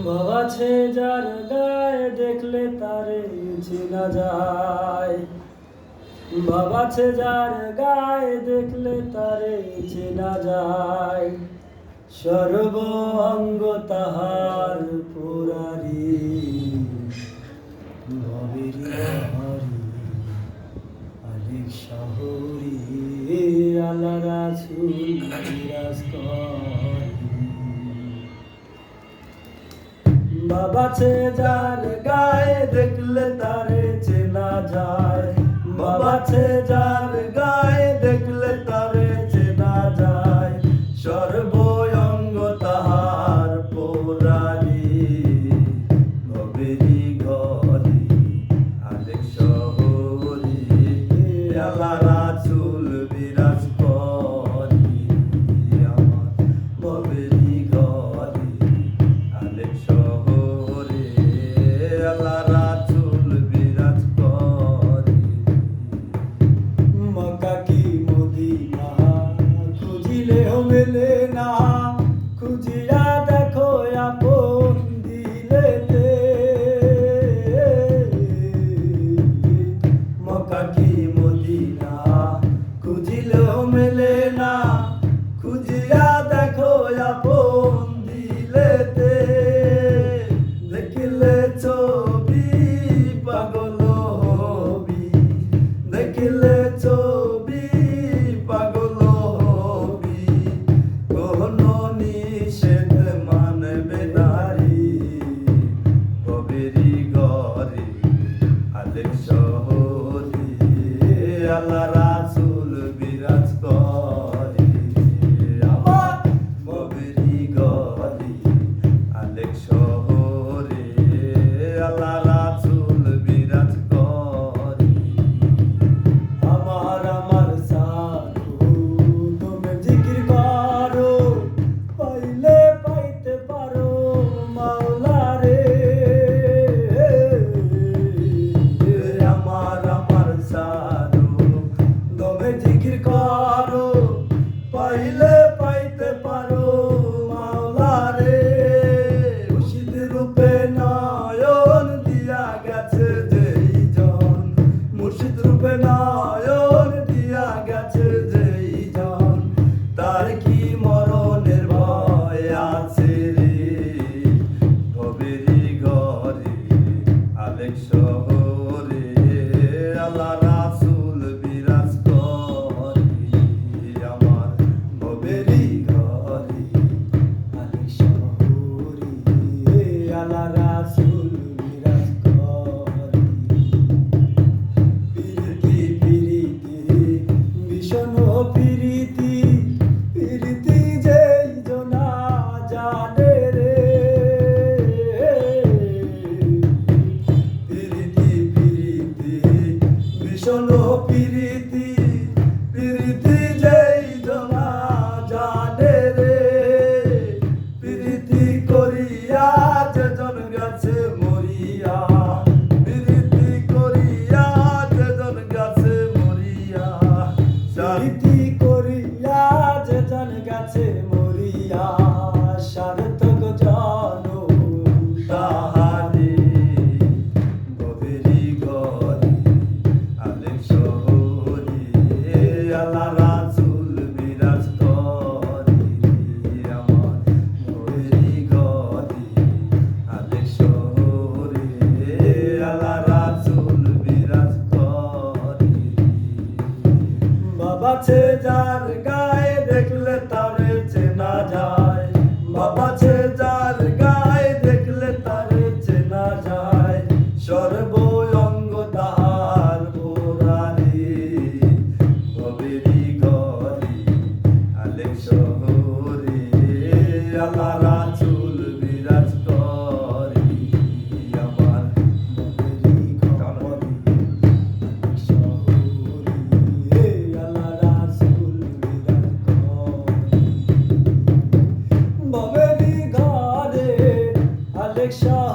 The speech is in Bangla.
বাবাছে যার গায়ে দেখলে তারে চেনা যায়। বাবাছে যার গায়ে দেখলে তারে চেনা যায়। সর্ব অঙ্গ তাহার পুরারি ভবেরি হরি আলিক শহরি আল্লাহ রাসূল বিরাজ করে। বাবাছে যার গায়ে দেখলে তারে চেনা যায়। বাবাছে যার গায়ে দেখলে তারে চেনা যায়। সর্ব অঙ্গ তাহার পুরারি ভবেরি ঘরি আলেক শহরি আল্লাহ রাসূল বিরাজ করি। আমার ভবেরি ঘরি আলেক শহরি আল্লাহ রাসূল বিরাজ করি। মক্কা কি মদিনা খুঁজিলেও মেলে না, খুঁজিয়া দেখো আপন দিলেতে। মক্কা কি মদিনা খুঁজিলেও মেলে না, খুঁজিয়া দেখো আপন দিলেতে। দেখিলে ছবি পাগল হবি, দেখিলে ছবি পাগল হবি। কোনো নিষেধ মানবে নারী ভবেরি ঘরি আলেক শহরি আল্লাহ রাসূল বিরাজ করি। আমার ভবেরি ঘরি আলেক শহরি আল্লাহ রাসূল বিরাজ করি। আমার সাধু তুমি জিকির করো, পাইলে পাইতে পারো মাওলা রে। আমার সাধু তুমি জিকির করো, পাইলে পাইতে পারো মাওলা রে। মুর্শিদ রূপে নয়ন দিয়া গেছে যেই জন, মুর্শিদ রূপে নয়ন দিয়া গেছে যেই জন। তার কি মরণের ভয় আছে রে ভবেরি ঘরি আলেক শহরি আল্লাহ রাসূল বিরাজ করি। আমার ভবেরি ঘরি আলেক শহরি আল্লাহ রাসূল বিরাজ করি। পিরিতি পিরিতি ভীষণ পিরিতি, পিরিতি যেই জনা জানে রে। পিরিতি পিরিতি ভীষণ পিরিতি, পিরিতি যেই জনা জানে রে। পিরিতি করিয়া যেজন গেছে মরিয়া, পিরিতি করিয়া যেজন গেছে মরিয়া। পিরিতি করিয়া যেজন গেছে মরিয়া, সার্থক জনম তাহারে ভবেরি ঘরি আলেক শহরি আল্লাহ রাসূল বিরাজ করি। আমার ভবেরি ঘরি আলেক শহরি আল্লাহ রাসূল বিরাজ করি। বাবাছে যার গায়ে দেখলে তারে চেনা যায়। বাবাছে যার গায়ে দেখলে তারে চেনা যায়। সর্ব অঙ্গ তাহার পুরারি ভবেরি ঘরি আলেক শহরি আল্লাহ রাসূল বিরাজ করি। আমার ভবেরি ঘরি আলেক শহরি আল্লাহ রাসূল বিরাজ করি। ভবেরি ঘরে আলেক শহরি